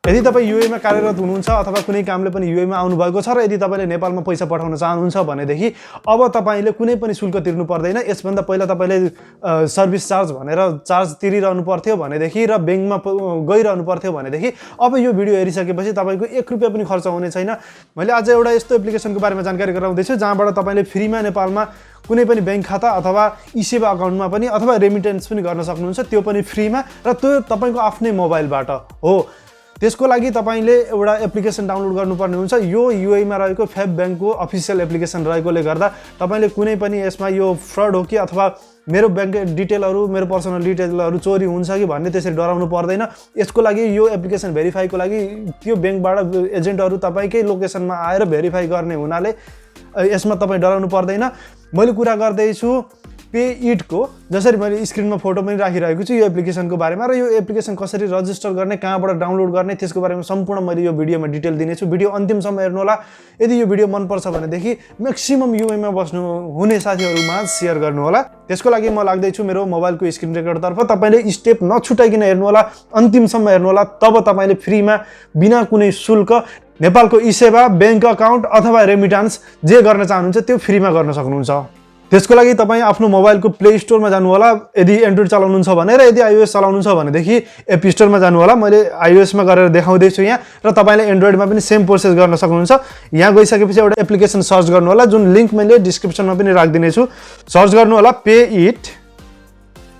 यदि तपाईं युएमा कार्यरत हुनुहुन्छ अथवा कुनै कामले पनि युएमा आउनु भएको छ र यदि तपाईले नेपालमा पैसा पठाउन चाहनुहुन्छ भनेदेखि अब तपाईले कुनै पनि शुल्क तिर्नु पर्दैन। यसभन्दा पहिला तपाईले सर्भिस चार्ज भनेर चार्ज तिरिरहनु पर्थ्यो भनेदेखि र बैंकमा गइरहनु पर्थ्यो भनेदेखि अब यो भिडियो हेरिसकेपछि तपाईको 1 रुपैयाँ पनि खर्च हुने छैन। मैले आज एउटा यस्तो एप्लिकेसनको बारेमा जानकारी गराउँदै छु जहाँबाट तपाईले फ्रीमा नेपालमा कुनै पनि बैंक खाता अथवा ई-सेवा अकाउन्टमा पनि अथवा रेमिटेन्स पनि गर्न सक्नुहुन्छ, त्यो पनि फ्रीमा र त्यो तपाईको आफ्नै मोबाइलबाट हो। त्यसको लागि तपाईले एउटा एप्लिकेसन डाउनलोड गर्नुपर्ने हुन्छ। यो युएमा रहेको फेब बैंकको अफिसियल एप्लिकेसन रहेकोले गर्दा तपाईले कुनै पनि यसमा यो फ्रड हो कि अथवा मेरो बैंक डिटेलहरु मेरो पर्सनल डिटेलहरु चोरी हुन्छ कि भन्ने त्यसरी डराउनु पर्दैन। यसको लागि यो एप्लिकेसन भेरिफाईको लागि त्यो बैंकबाट एजेन्टहरु तपाईकै लोकेसनमा आएर भेरिफाई गर्ने हुनाले यसमा तपाई डराउनु पर्दैन। मैले कुरा गर्दै छु पेइट को, जसरी मैले स्क्रिनमा फोटो पनि राखिरहेको छु यो एप्लिकेसनको बारेमा र यो एप्लिकेसन कसरी रजिस्टर गर्ने, कहाँबाट डाउनलोड गर्ने त्यसको बारेमा सम्पूर्ण मैले यो भिडियोमा डिटेल दिनेछु। भिडियो अन्तिमसम्म हेर्नु होला। यदि यो भिडियो मन पर्छ भनेदेखि म्याक्सिमम युएमा बस्नु हुने साथीहरुमा शेयर गर्नु होला। त्यसको लागि म लाग्दै छु मेरो मोबाइलको स्क्रिन रेकर्डतर्फ। तपाईले स्टेप नछुटाइकिन हेर्नु होला, अन्तिमसम्म हेर्नु होला। तब तपाईले फ्रीमा बिना कुनै शुल्क नेपालको ई-सेवा, बैंक अकाउन्ट अथवा रेमिटान्स जे गर्न चाहनुहुन्छ त्यो फ्रीमा गर्न सक्नुहुन्छ। त्यसको लागि तपाई आफ्नो मोबाइलको प्ले स्टोरमा जानु होला यदि एन्ड्रोइड चलाउनुहुन्छ भने, र यदि आइओएस चलाउनुहुन्छ भनेदेखि एप स्टोरमा जानु होला। मैले आइओएसमा गरेर देखाउँदै छु यहाँ, र तपाईले एन्ड्रोइडमा पनि सेम प्रोसेस गर्न सक्नुहुन्छ। यहाँ गइसकेपछि एउटा एप्लिकेसन सर्च गर्नु होला, जुन लिंक मैले डिस्क्रिप्सनमा पनि राखिदिने छु। सर्च गर्नु होला पेइट,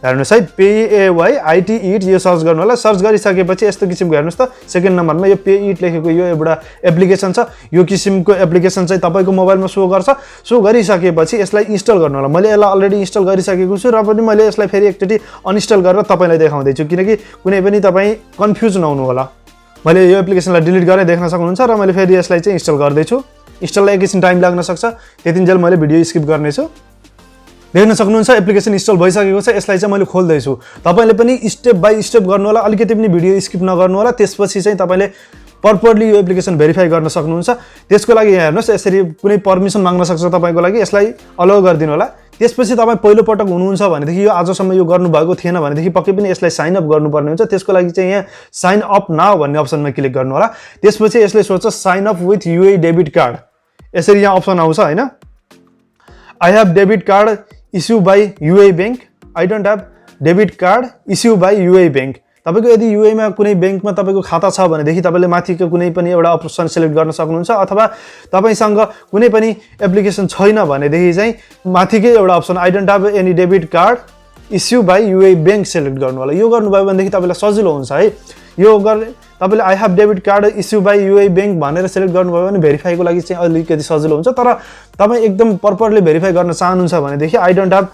हेर्नुस् है, पेइट यो सर्च गर्नु होला। सर्च गरिसकेपछि यस्तो किसिमको हेर्नुस् त सेकेन्ड नम्बरमा यो पेइट लेखेको यो एउटा एप्लिकेसन छ। यो किसिमको एप्लिकेसन चाहिँ तपाईको मोबाइलमा शो गर्छ। शो गरिसकेपछि यसलाई इन्स्टल गर्नु होला। मैले यसलाई अलरेडी इन्स्टल गरिसकेको छु र पनि मैले यसलाई फेरि एकचोटी अनइन्स्टल गरेर तपाईलाई देखाउँदै छु, किनकि कुनै पनि तपाई कन्फ्युज नहुनु होला। मैले यो एप्लिकेसनलाई डिलिट गरेर देख्न सक्नुहुन्छ र मैले फेरि यसलाई चाहिँ इन्स्टल गर्दै छु। इन्स्टललाई एकैछिन टाइम लाग्न सक्छ, त्यतिन्जेल मैले भिडियो स्किप गर्ने छु। देख्न सक्नुहुन्छ एप्लिकेसन इन्स्टल भइसकेको छ। यसलाई चाहिँ मैले खोल्दै छु। तपाईले पनि स्टेप बाइ स्टेप गर्नु होला, अलिकति पनि भिडियो स्किप नगर्नु होला। त्यसपछि चाहिँ तपाईले प्रपरली यो एप्लिकेसन भेरिफाई गर्न सक्नुहुन्छ। त्यसको लागि यहाँ हेर्नुस्, यसरी कुनै परमिसन माग्न सक्छ तपाईको लागि, यसलाई अलाउ गरिदिनु होला। त्यसपछि तपाई पहिलो पटक हुनुहुन्छ भनेदेखि यो आजसम्म यो गर्नु भएको थिएन भनेदेखि पक्कै पनि यसलाई साइन अप गर्नुपर्ने हुन्छ। त्यसको लागि चाहिँ यहाँ साइन अप नाउ भन्ने अप्सनमा क्लिक गर्नु होला। त्यसपछि यसले सोध्छ sign up with your debit card, यसरी यहाँ अप्सन आउँछ हैन। I have debit card issue by your bank, I don't have debit card issue by your bank. तपाईको यदि युएमा कुनै बैंकमा तपाईको खाता छ भनेदेखि तपाईले माथिको कुनै पनि एउटा अप्सन सिलेक्ट गर्न सक्नुहुन्छ, अथवा तपाईसँग कुनै पनि एप्लिकेसन छैन भनेदेखि चाहिँ माथिकै एउटा option I don't have any debit card issue by your bank select गर्नु होला। यो गर्नुभयो भनेदेखि तपाईलाई सजिलो हुन्छ है। यो तपाईले I have debit card issue by your bank भनेर सिलेक्ट गर्नुभयो भने भेरिफाईको लागि चाहिँ अलिकति सजिलो हुन्छ। तर तपाई एकदम प्रपरली भेरिफाई गर्न चाहनुहुन्छ भनेदेखि I don't have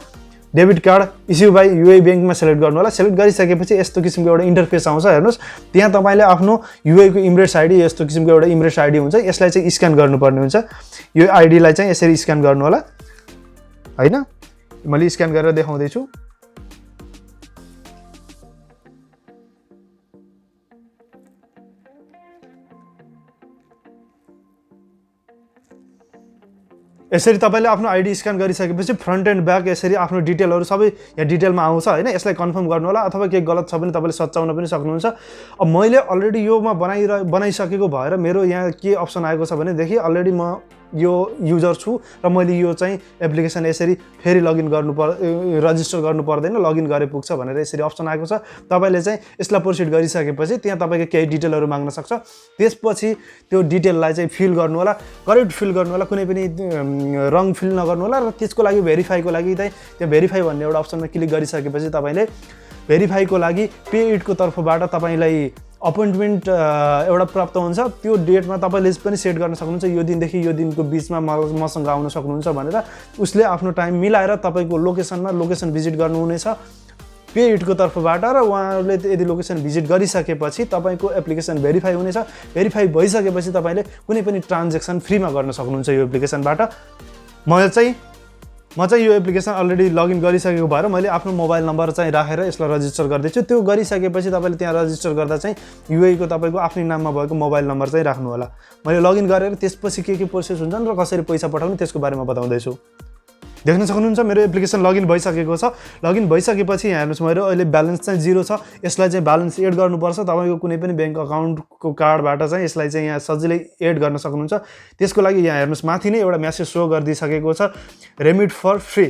debit card issue by your बैंकमा सिलेक्ट गर्नु होला। सिलेक्ट गरिसकेपछि यस्तो किसिमको एउटा इन्टरफेस आउँछ। हेर्नुस्, त्यहाँ तपाईले आफ्नो युए को इमरेट्स आइडी, यस्तो किसिमको एउटा इमरेट्स आइडी हुन्छ, यसलाई चाहिँ स्क्यान गर्नुपर्ने हुन्छ। यो आइडीलाई चाहिँ यसरी स्क्यान गर्नु होला हैन। मैले स्क्यान गरेर देखाउँदै छु। यसरी तपाईले आफ्नो आइडी स्क्यान गरिसकेपछि फ्रन्ट एन्ड ब्याक यसरी आफ्नो डिटेलहरु सबै यहाँ डिटेलमा आउँछ हैन। यसलाई कन्फर्म गर्नु होला, अथवा के गलत छ भने तपाईले सच्याउन पनि सक्नुहुन्छ। अब मैले अलरेडी योमा बनाइसकेको भएर मेरो यहाँ के अप्सन आएको छ भने देखि अलरेडी म यो युजर छु र मैले यो चाहिँ एप्लिकेसन यसरी फेरि लगइन रजिस्टर गर्नु पर्दैन, लगइन गरे पुग्छ भनेर यसरी अप्सन आएको छ। तपाईले चाहिँ यसलाई प्रोसिड गरिसकेपछि त्यहाँ तपाईको केही डिटेलहरु माग्न सक्छ। त्यसपछि त्यो डिटेललाई चाहिँ फिल गर्नु होला, करेक्ट फिल गर्नु होला, कुनै पनि रङ फिल नगर्नु होला। र त्यसको लागि भेरिफाईको लागि चाहिँ त्यो भेरिफाई भन्ने एउटा अप्सनमा क्लिक गरिसकेपछि तपाईले भेरिफाईको लागि पेइटको तर्फबाट तपाईलाई अपोइन्टमेन्ट एउटा प्राप्त हुन्छ। त्यो डेटमा तपाईले पनि सेट गर्न सक्नुहुन्छ, यो दिनदेखि यो दिनको बीचमा मसँग आउन सक्नुहुन्छ भनेर। उसले आफ्नो टाइम मिलाएर तपाईको लोकेसन भिजिट गर्नुहुनेछ पेइटको तर्फबाट, र उहाँहरूले यदि लोकेसन भिजिट गरिसकेपछि तपाईको एप्लिकेसन भेरिफाई हुनेछ। भेरिफाई भइसकेपछि तपाईले कुनै पनि ट्रान्ज्याक्सन फ्रीमा गर्न सक्नुहुन्छ यो एप्लिकेसनबाट। म चाहिँ यो एप्लिकेसन अलरेडी लगइन गरिसकेको भएर मैले आफ्नो मोबाइल नम्बर चाहिँ राखेर यसलाई रजिस्टर गर्दैछु। त्यो गरिसकेपछि तपाईले त्यहाँ रजिस्टर गर्दा चाहिँ युए को तपाईको आफ्नै नाममा भएको मोबाइल नम्बर चाहिँ राख्नु होला। मैले लगइन गरेर त्यसपछि के प्रोसेस हुन्छन् र कसरी पैसा पठाउने त्यसको बारेमा बताउँदै छु। देख्न सक्नुहुन्छ मेरो एप्लिकेसन लगइन भइसकेको छ। लगइन भइसकेपछि यहाँ हेर्नुहोस् मेरो अहिले ब्यालेन्स चाहिँ 0 छ। यसलाई चाहिँ ब्यालेन्स एड गर्नुपर्छ। तपाईँको कुनै पनि ब्याङ्क अकाउन्टको कार्डबाट चाहिँ यसलाई चाहिँ यहाँ सजिलै एड गर्न सक्नुहुन्छ। त्यसको लागि यहाँ हेर्नुहोस् माथि नै एउटा म्यासेज सो गरिदिइसकेको छ, रेमिट फर फ्री।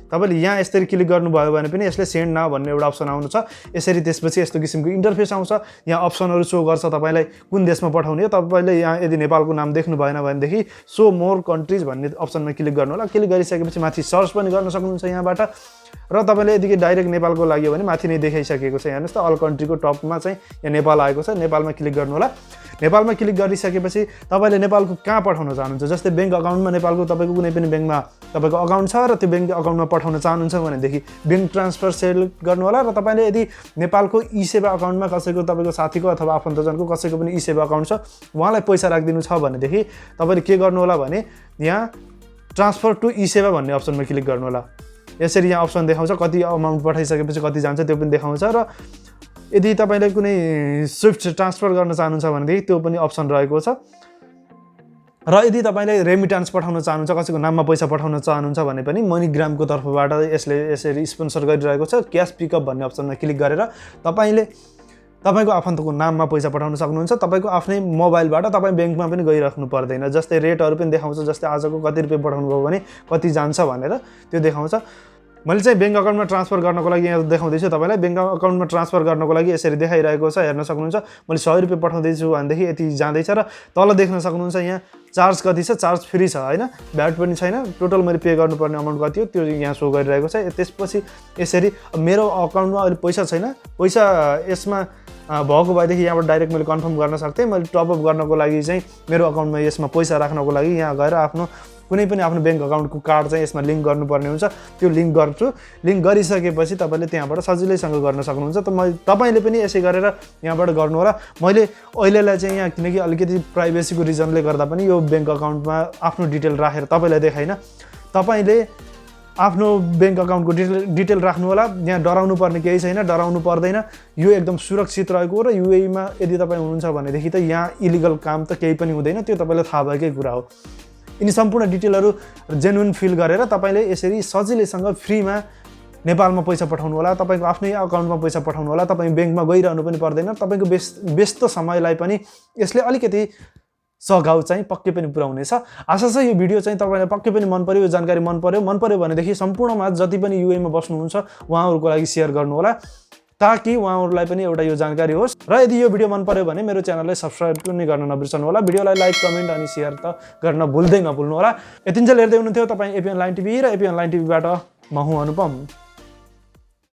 तपाईँले यहाँ यसरी क्लिक गर्नुभयो भने पनि यसले सेन्ड नाउ भन्ने एउटा अप्सन आउनु छ। यसरी त्यसपछि यस्तो किसिमको इन्टरफेस आउँछ। यहाँ अप्सनहरू सो गर्छ तपाईँलाई कुन देशमा पठाउने हो। तपाईँले यहाँ यदि नेपालको नाम देख्नु भएन भनेदेखि सो मोर कन्ट्रिज भन्ने अप्सनमा क्लिक गर्नु होला। क्लिक गरिसकेपछि माथि सर्च पनि गर्न सक्नुहुन्छ यहाँबाट। र तपाईँले यदि डाइरेक्ट नेपालको लाग्यो भने माथि नै देखाइसकेको छ, हेर्नुहोस् त अल कन्ट्रीको टपमा चाहिँ यहाँ नेपाल आएको छ। नेपालमा क्लिक गर्नु होला। नेपालमा क्लिक गरिसकेपछि तपाईँले नेपालको कहाँ पठाउन चाहनुहुन्छ, जस्तै ब्याङ्क अकाउन्टमा नेपालको तपाईँको कुनै पनि ब्याङ्कमा तपाईँको अकाउन्ट छ र त्यो ब्याङ्क अकाउन्टमा पठाउन चाहनुहुन्छ भनेदेखि ब्याङ्क ट्रान्सफर सेलेक्ट गर्नु होला। र तपाईँले यदि नेपालको ई सेवा अकाउन्टमा कसैको तपाईँको साथीको अथवा आफन्तजनको कसैको पनि ई सेवा अकाउन्ट छ, उहाँलाई पैसा राखिदिनु छ भनेदेखि तपाईँले के गर्नु होला भने यहाँ ट्रान्सफर टु ई सेवा भन्ने अप्सनमा क्लिक गर्नु होला। यसरी यहाँ अप्सन देखाउँछ, कति अमाउन्ट पठाइसकेपछि कति जान्छ त्यो पनि देखाउँछ। र यदि तपाईँले कुनै स्विफ्ट ट्रान्सफर गर्न चाहनुहुन्छ भनेदेखि त्यो पनि अप्सन रहेको छ। र यदि तपाईँले रेमिटान्स पठाउन चाहनुहुन्छ, कसैको नाममा पैसा पठाउन चाहनुहुन्छ भने पनि मनीग्रामको तर्फबाट यसले यसरी स्पोन्सर गरिरहेको छ। क्यास पिकअप भन्ने अप्सनमा क्लिक गरेर तपाईँले तपाईँको आफन्तको नाममा पैसा पठाउन सक्नुहुन्छ। तपाईँको आफ्नै मोबाइलबाट तपाईँ ब्याङ्कमा पनि गइराख्नु पर्दैन। जस्तै रेटहरू पनि देखाउँछ, जस्तै आजको कति रुपियाँ पठाउनु भयो भने कति जान्छ भनेर त्यो देखाउँछ। मैले चाहिँ ब्याङ्क अकाउन्टमा ट्रान्सफर गर्नको लागि यहाँ देखाउँदैछु तपाईँलाई। ब्याङ्क अकाउन्टमा ट्रान्सफर गर्नको लागि यसरी देखाइरहेको छ, हेर्न सक्नुहुन्छ। मैले 100 रुपियाँ पठाउँदैछु भनेदेखि यति जाँदैछ। र तल देख्न सक्नुहुन्छ यहाँ चार्ज कति छ, चार्ज फ्री छ होइन, भ्याट पनि छैन। टोटल मैले पे गर्नुपर्ने अमाउन्ट कति हो त्यो यहाँ सो गरिरहेको छ। त्यसपछि यसरी मेरो अकाउन्टमा अहिले पैसा छैन, पैसा यसमा भएको भएदेखि यहाँबाट डाइरेक्ट मैले कन्फर्म गर्न सक्थेँ। मैले टपअप गर्नको लागि चाहिँ मेरो अकाउन्टमा यसमा पैसा राख्नको लागि यहाँ गएर आफ्नो कुनै पनि आफ्नो ब्याङ्क अकाउन्टको कार्ड चाहिँ यसमा लिङ्क गर्नुपर्ने हुन्छ। त्यो लिङ्क गर्छु। लिङ्क गरिसकेपछि तपाईँले त्यहाँबाट सजिलैसँग गर्न सक्नुहुन्छ। तपाईँले पनि यसै गरेर यहाँबाट गर्नु होला। मैले अहिलेलाई चाहिँ यहाँ किनकि अलिकति प्राइभेसीको रिजनले गर्दा पनि यो ब्याङ्क अकाउन्टमा आफ्नो डिटेल राखेर तपाईँलाई देखाइन। तपाईँले आफ्नो ब्याङ्क अकाउन्टको डिटेल राख्नु होला। यहाँ डराउनु पर्ने केही छैन, डराउनु पर्दैन। यो एकदम सुरक्षित रहेको हो। र युएईमा यदि तपाईँ हुनुहुन्छ भनेदेखि त यहाँ इलिगल काम त केही पनि हुँदैन, त्यो तपाईँलाई थाहा भएकै कुरा हो। यिनी सम्पूर्ण डिटेलहरू जेन्युन फिल गरेर तपाईँले यसरी सजिलैसँग फ्रीमा नेपालमा पैसा पठाउनु होला। तपाईँको आफ्नै अकाउन्टमा पैसा पठाउनु होला। तपाईँ ब्याङ्कमा गइरहनु पनि पर्दैन। तपाईँको व्यस्त समयलाई पनि यसले अलिकति सघाउ चाहिँ पक्कै पनि पुर्याउनेछ। आशा छ यो भिडियो चाहिँ तपाईँलाई पक्कै पनि मन पर्यो, यो जानकारी मन पर्यो भनेदेखि सम्पूर्णमा जति पनि युएमा बस्नुहुन्छ उहाँहरूको लागि सेयर गर्नु होला, ताकि उहाँहरूलाई पनि एउटा यो जानकारी होस्। र यदि यो भिडियो मन पर्यो भने मेरो च्यानललाई सब्सक्राइब पनि गर्न नबिर्सनु होला। भिडियोलाई लाइक, कमेन्ट अनि सेयर त गर्न भुल्दै नभुल्नु होला। यतिन्जेल हेर्दै हुनुहुन्थ्यो तपाईँ एपी अनलाइन टिभी र एपी अनलाइन टिभीबाट म हुँ अनुपम।